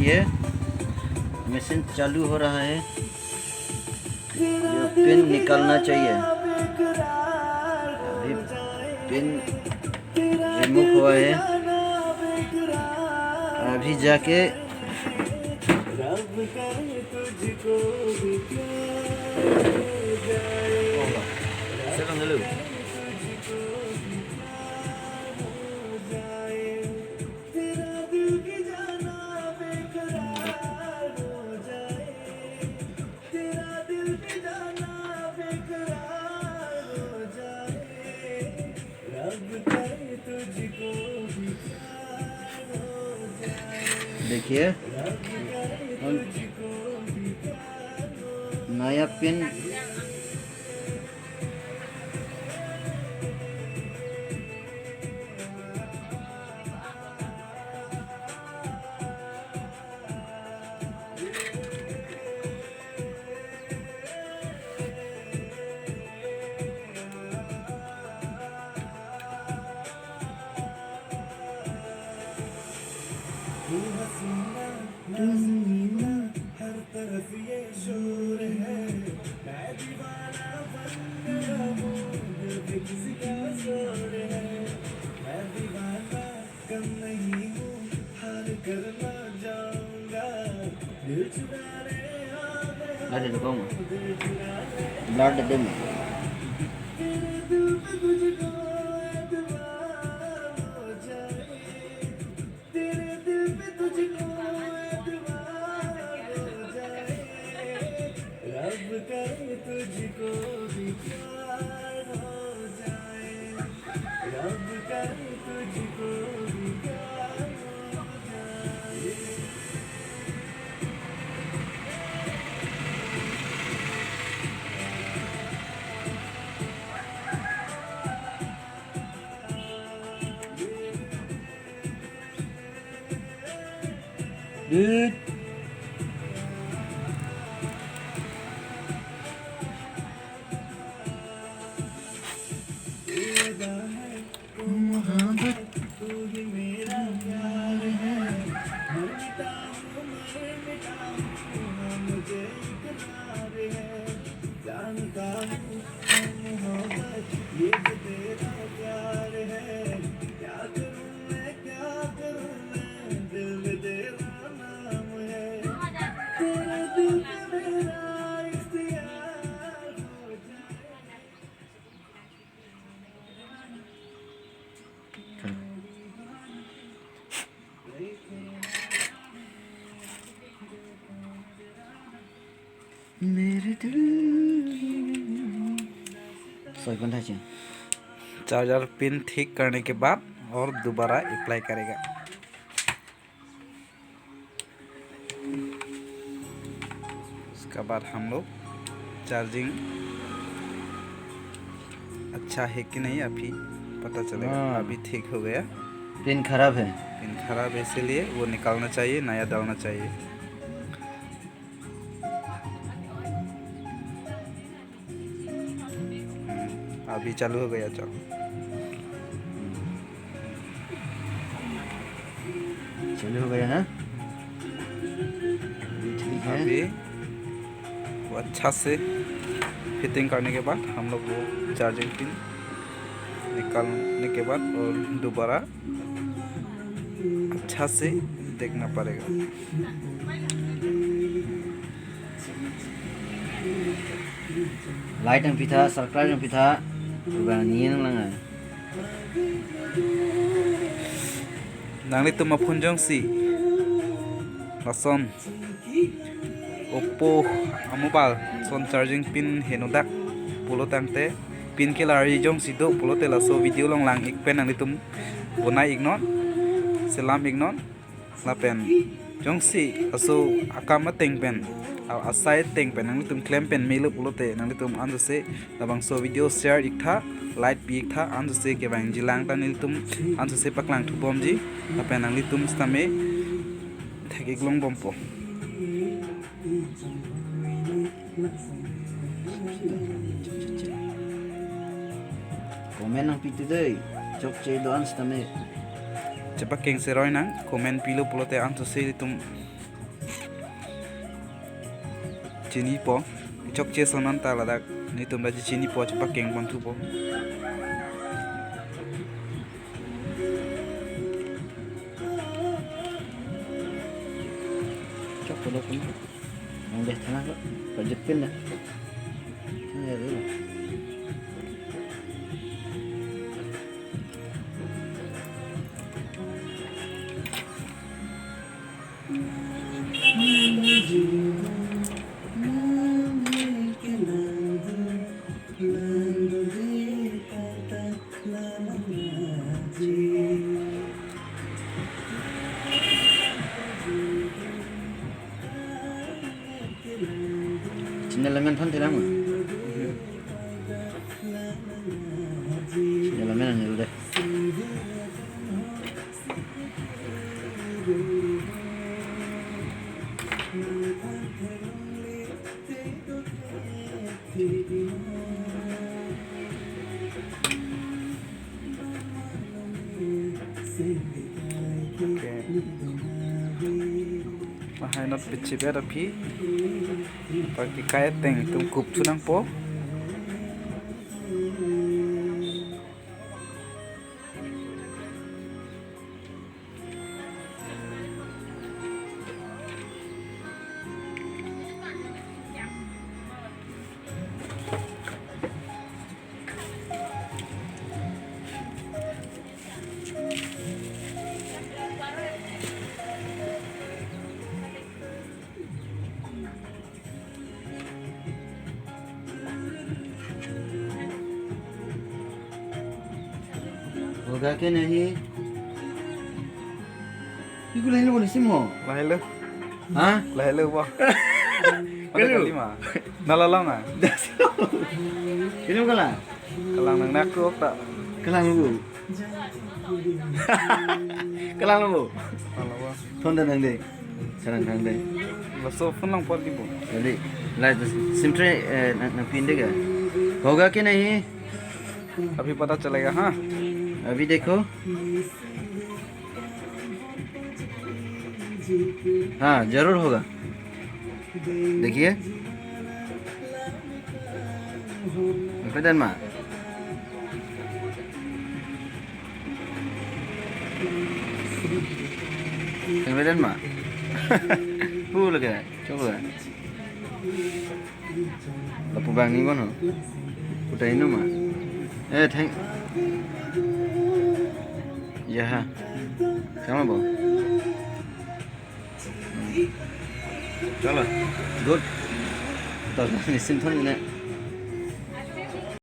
देखिए मशीन चालू हो रहा है। जो पिन निकालना चाहिए, अभी पिन रिमूव हुआ है। अभी जाके देखिए नया पिन हर तरफ ये शोर है, मैं दीवाना बन गया हूँ, दिल पे किसी का जोर है, मैं दीवाना कम नहीं हूँ, हार कर ना जाऊंगा, दिल चुराने आ गया, दिल चुराने ब्लड दे तेरे दिल पे तुझको एतबार हो जाए, तेरे दिल पे तुझको रब करे तुझको भी प्यार हो जाए, रब करे तुझको भी प्यार हो जाए। तू ही मेरा प्यार है, मर मिटा हूँ, मुझे इकरार है, जानता हूँ मोहब्बत ये जो तेरा प्यार है, क्या करूँ मैं दिल में तेरा नाम है, तेरे दिल पे मेरा इख्तियार हो जाए। मेरे दिल चार्जर पिन ठीक करने के बाद और दोबारा अप्लाई करेगा। उसके बाद हम लोग चार्जिंग अच्छा है कि नहीं अभी पता चलेगा। अभी ठीक हो गया। पिन खराब है, पिन खराब है इसीलिए वो निकालना चाहिए, नया डालना चाहिए। अभी चालू हो गया। चलो चालू हो गया ना, ठीक है। अभी वो अच्छा से फिटिंग करने के बाद हम लोग वो चार्जिंग पिन निकालने के बाद और दोबारा अच्छा से देखना पड़ेगा। Like dan pita, subscribe dan pita, beranian lang ay. Nang itu mapunjong si lason Oppo mobile son charging pin henodak pulo tangte pin ke lari jong sido pulo te laso video long lang ikpen nang itum bunai ignon selam ignon lapen jong si aso akama teng pen asai teng pen nang itum claim pen melo pulo te nang itum andu se labang so video share ikha light pi ikha andu se ke bang jilang tan itum andu se paklang thupom ji lapen nang itum stame thagi glong bompo Komen ang pito day, chok chay doan sa tami. cepat keng seroy nang komen pilu pulo te antu se itum chini po chok che sonan ta la dak ni tum da chini po chapa keng bang tu po Chok ko pun. Ang deh tanah kok. Pajetin dah. Ya dulu. Cina lengan pun tidak mah. Cina lengan yang dulu deh. Mahai not pichi bera pi pagi kaya teng tum kup tunang po होगा के नहीं eco line बोले SIM हो lahai le हाँ po ada Kelu? kali mah nalalang ah ini kala kalang nang nak tuh tak kelang lu kelang lu kalau wah thon dan deh sarang kang deh laso pun lang po di po jadi lah SIM tray ना pin देगा होगा कि नहीं अभी पता चलेगा हाँ अभी देखो हाँ जरूर होगा देखिए Kemudian mak kemudian mak lagi coba lapu bang ni mana udah ini mak thank ya ha sama bang चलो गुड तो निश्चिंत हो